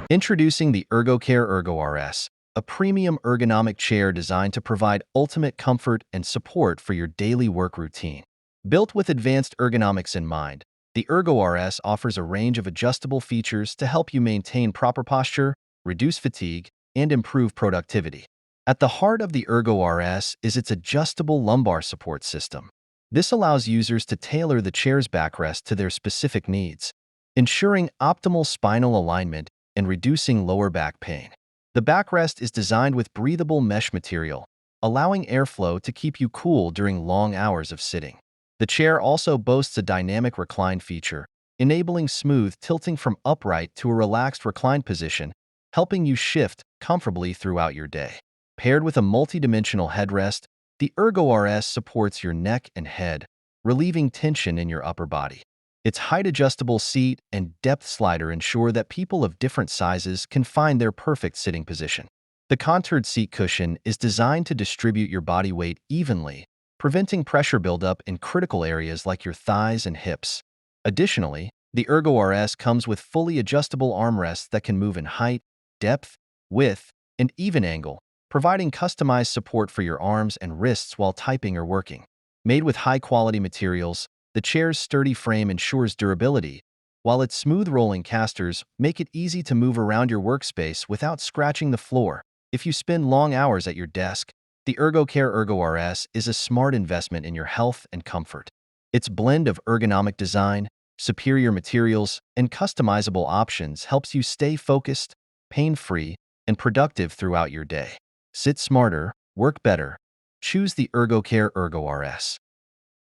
Introducing the ErgoCare Ergo RS, a premium ergonomic chair designed to provide ultimate comfort and support for your daily work routine. Built with advanced ergonomics in mind, the Ergo RS offers a range of adjustable features to help you maintain proper posture, reduce fatigue, and improve productivity. At the heart of the Ergo RS is its adjustable lumbar support system. This allows users to tailor the chair's backrest to their specific needs, ensuring optimal spinal alignment and reducing lower back pain. The backrest is designed with breathable mesh material, allowing airflow to keep you cool during long hours of sitting. The chair also boasts a dynamic recline feature, enabling smooth tilting from upright to a relaxed reclined position, helping you shift comfortably throughout your day. Paired with a multi-dimensional headrest, the Ergo RS supports your neck and head, relieving tension in your upper body. Its height-adjustable seat and depth slider ensure that people of different sizes can find their perfect sitting position. The contoured seat cushion is designed to distribute your body weight evenly, preventing pressure buildup in critical areas like your thighs and hips. Additionally, the Ergo RS comes with fully adjustable armrests that can move in height, depth, width, and even angle, providing customized support for your arms and wrists while typing or working. Made with high-quality materials, the chair's sturdy frame ensures durability, while its smooth rolling casters make it easy to move around your workspace without scratching the floor. If you spend long hours at your desk, the ErgoCare Ergo RS is a smart investment in your health and comfort. Its blend of ergonomic design, superior materials, and customizable options helps you stay focused, pain-free, and productive throughout your day. Sit smarter, work better. Choose the ErgoCare Ergo RS.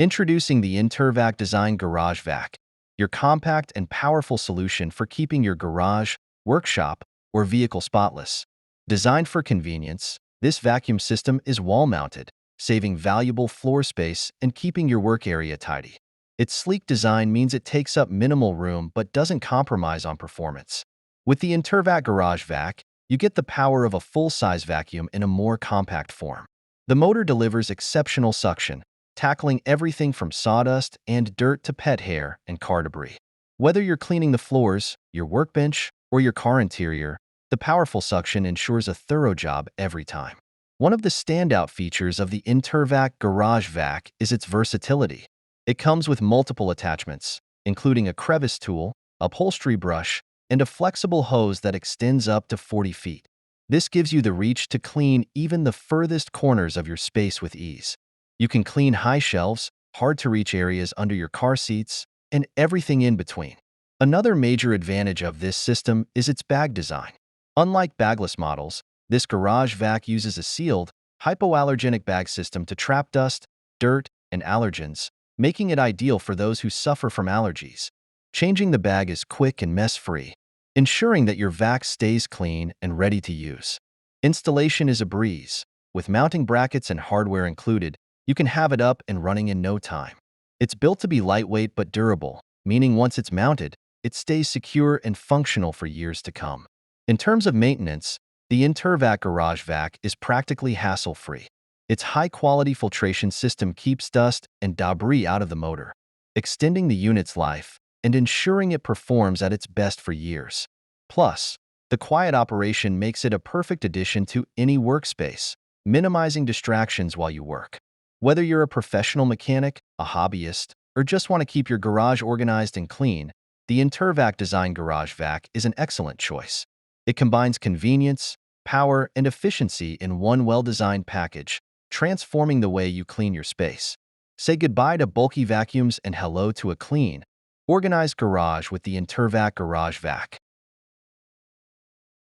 Introducing the Intervac Design Garage Vac, your compact and powerful solution for keeping your garage, workshop, or vehicle spotless. Designed for convenience, this vacuum system is wall-mounted, saving valuable floor space and keeping your work area tidy. Its sleek design means it takes up minimal room but doesn't compromise on performance. With the Intervac Garage Vac, you get the power of a full-size vacuum in a more compact form. The motor delivers exceptional suction, tackling everything from sawdust and dirt to pet hair and car debris. Whether you're cleaning the floors, your workbench, or your car interior, the powerful suction ensures a thorough job every time. One of the standout features of the Intervac Garage Vac is its versatility. It comes with multiple attachments, including a crevice tool, upholstery brush, and a flexible hose that extends up to 40 feet. This gives you the reach to clean even the furthest corners of your space with ease. You can clean high shelves, hard-to-reach areas under your car seats, and everything in between. Another major advantage of this system is its bag design. Unlike bagless models, this garage vac uses a sealed, hypoallergenic bag system to trap dust, dirt, and allergens, making it ideal for those who suffer from allergies. Changing the bag is quick and mess-free, ensuring that your vac stays clean and ready to use. Installation is a breeze. With mounting brackets and hardware included, you can have it up and running in no time. It's built to be lightweight but durable, meaning once it's mounted, it stays secure and functional for years to come. In terms of maintenance, the Intervac Garage Vac is practically hassle-free. Its high-quality filtration system keeps dust and debris out of the motor, extending the unit's life and ensuring it performs at its best for years. Plus, the quiet operation makes it a perfect addition to any workspace, minimizing distractions while you work. Whether you're a professional mechanic, a hobbyist, or just want to keep your garage organized and clean, the Intervac Design Garage Vac is an excellent choice. It combines convenience, power, and efficiency in one well-designed package, transforming the way you clean your space. Say goodbye to bulky vacuums and hello to a clean, organized garage with the Intervac Garage Vac.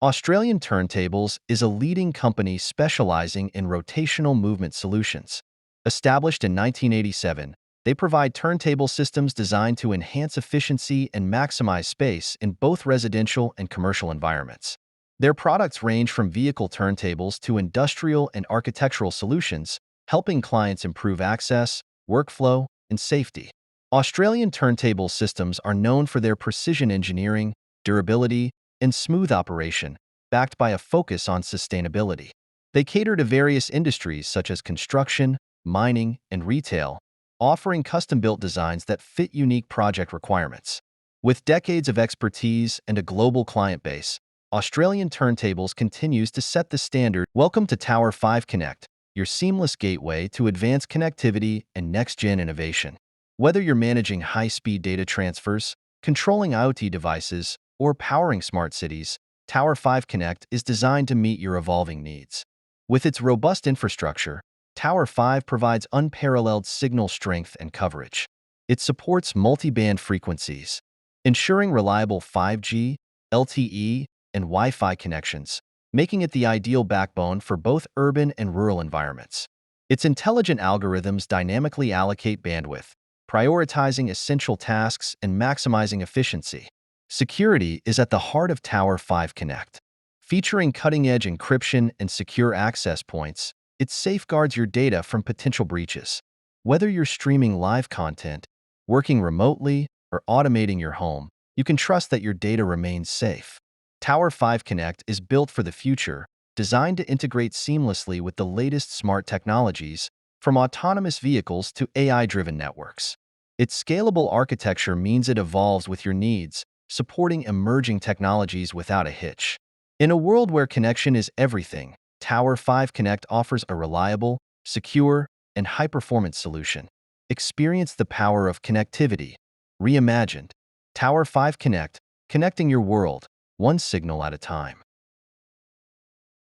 Australian Turntables is a leading company specializing in rotational movement solutions. Established in 1987, they provide turntable systems designed to enhance efficiency and maximize space in both residential and commercial environments. Their products range from vehicle turntables to industrial and architectural solutions, helping clients improve access, workflow, and safety. Australian turntable systems are known for their precision engineering, durability, and smooth operation, backed by a focus on sustainability. They cater to various industries such as construction, mining, and retail, offering custom-built designs that fit unique project requirements. With decades of expertise and a global client base, Australian Turntables continues to set the standard. Welcome to Tower 5 Connect, your seamless gateway to advanced connectivity and next-gen innovation. Whether you're managing high-speed data transfers, controlling IoT devices, or powering smart cities, Tower 5 Connect is designed to meet your evolving needs. With its robust infrastructure, Tower 5 provides unparalleled signal strength and coverage. It supports multi-band frequencies, ensuring reliable 5G, LTE, and Wi-Fi connections, making it the ideal backbone for both urban and rural environments. Its intelligent algorithms dynamically allocate bandwidth, prioritizing essential tasks and maximizing efficiency. Security is at the heart of Tower 5 Connect. Featuring cutting-edge encryption and secure access points, it safeguards your data from potential breaches. Whether you're streaming live content, working remotely, or automating your home, you can trust that your data remains safe. Tower 5 Connect is built for the future, designed to integrate seamlessly with the latest smart technologies, from autonomous vehicles to AI-driven networks. Its scalable architecture means it evolves with your needs, supporting emerging technologies without a hitch. In a world where connection is everything, Tower 5 Connect offers a reliable, secure, and high-performance solution. Experience the power of connectivity, reimagined. Tower 5 Connect, connecting your world, one signal at a time.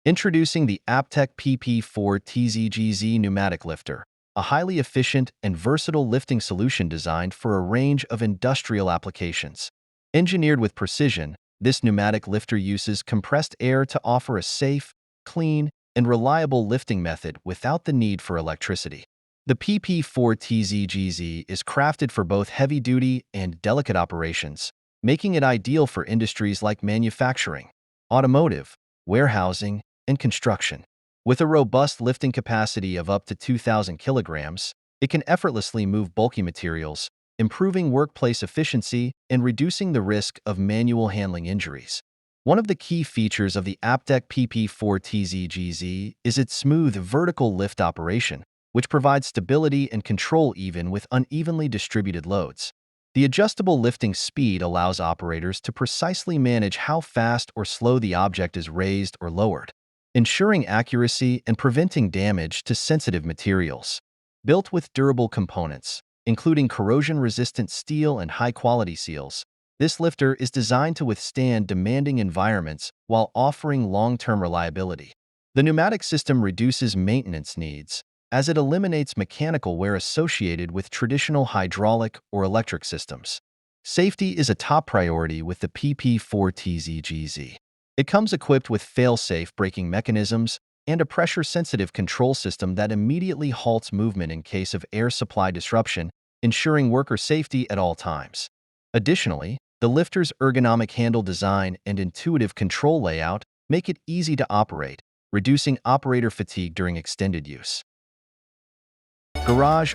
Introducing the Aptec PP4TZGZ pneumatic lifter, a highly efficient and versatile lifting solution designed for a range of industrial applications. Engineered with precision, this pneumatic lifter uses compressed air to offer a safe, clean, and reliable lifting method without the need for electricity. The PP4TZGZ is crafted for both heavy-duty and delicate operations, making it ideal for industries like manufacturing, automotive, warehousing, and construction. With a robust lifting capacity of up to 2,000 kilograms, it can effortlessly move bulky materials, improving workplace efficiency and reducing the risk of manual handling injuries. One of the key features of the Aptec PP4TZGZ is its smooth vertical lift operation, which provides stability and control even with unevenly distributed loads. The adjustable lifting speed allows operators to precisely manage how fast or slow the object is raised or lowered, ensuring accuracy and preventing damage to sensitive materials. Built with durable components, including corrosion-resistant steel and high-quality seals, this lifter is designed to withstand demanding environments while offering long-term reliability. The pneumatic system reduces maintenance needs, as it eliminates mechanical wear associated with traditional hydraulic or electric systems. Safety is a top priority with the PP4TZGZ. It comes equipped with fail-safe braking mechanisms and a pressure-sensitive control system that immediately halts movement in case of air supply disruption, ensuring worker safety at all times. Additionally, the lifter's ergonomic handle design and intuitive control layout make it easy to operate, reducing operator fatigue during extended use.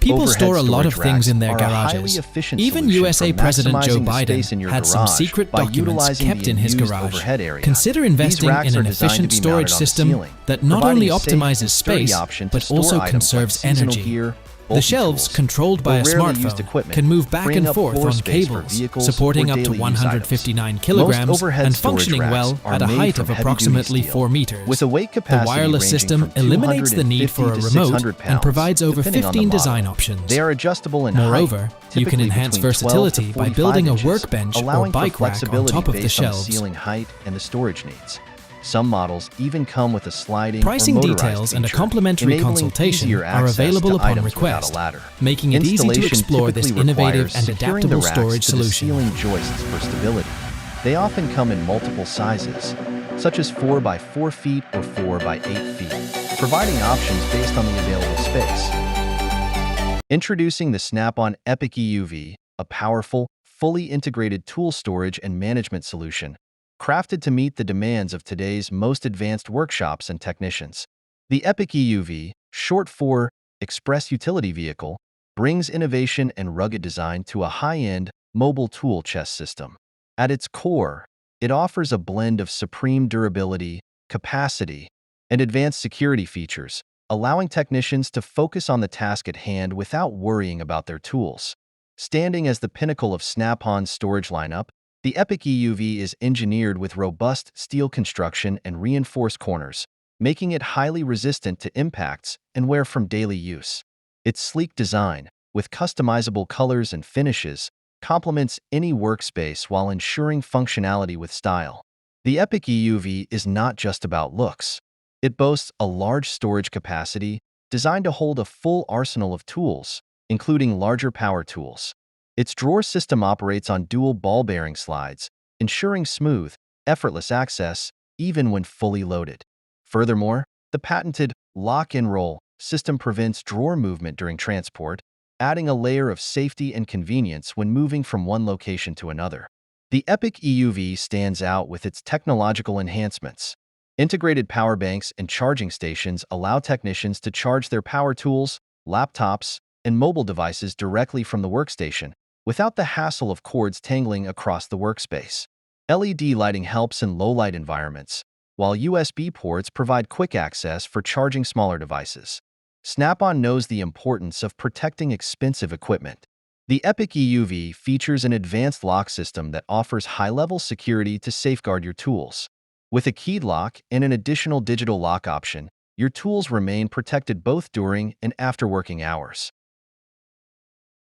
People store a lot of things in their garages. Even USA President Joe Biden had some secret documents kept in his garage. Consider investing in an efficient storage system that not only optimizes space, but also conserves energy. The shelves, controlled by a smartphone, can move back and forth on cables, supporting up to 159 kilograms and functioning well at a height of approximately 4 meters. The wireless system eliminates the need for a remote and provides over 15 design options. They are adjustable in Moreover, height, you can enhance versatility by building a workbench or bike rack on top of the shelves. Ceiling height and the storage needs. Some models even come with a sliding Pricing or motorized details and a feature, complimentary enabling consultation easier are access available to upon items without request, a ladder. making it easy to Installation explore this typically innovative requires and securing the adaptable racks storage to the solution. ceiling joists for stability. They often come in multiple sizes, such as 4 by 4 feet or 4 by 8 feet, providing options based on the available space. Introducing the Snap-on Epic EUV, a powerful, fully integrated tool storage and management solution, crafted to meet the demands of today's most advanced workshops and technicians. The Epic EUV, short for Express Utility Vehicle, brings innovation and rugged design to a high-end, mobile tool chest system. At its core, it offers a blend of supreme durability, capacity, and advanced security features, allowing technicians to focus on the task at hand without worrying about their tools. Standing as the pinnacle of Snap-on's storage lineup, The Epic EUV is engineered with robust steel construction and reinforced corners, making it highly resistant to impacts and wear from daily use. Its sleek design, with customizable colors and finishes, complements any workspace while ensuring functionality with style. The Epic EUV is not just about looks. It boasts a large storage capacity designed to hold a full arsenal of tools, including larger power tools. Its drawer system operates on dual ball bearing slides, ensuring smooth, effortless access even when fully loaded. Furthermore, the patented lock and roll system prevents drawer movement during transport, adding a layer of safety and convenience when moving from one location to another. The Epic EUV stands out with its technological enhancements. Integrated power banks and charging stations allow technicians to charge their power tools, laptops, and mobile devices directly from the workstation, without the hassle of cords tangling across the workspace. LED lighting helps in low-light environments, while USB ports provide quick access for charging smaller devices. Snap-on knows the importance of protecting expensive equipment. The Epic EUV features an advanced lock system that offers high-level security to safeguard your tools. With a keyed lock and an additional digital lock option, your tools remain protected both during and after working hours.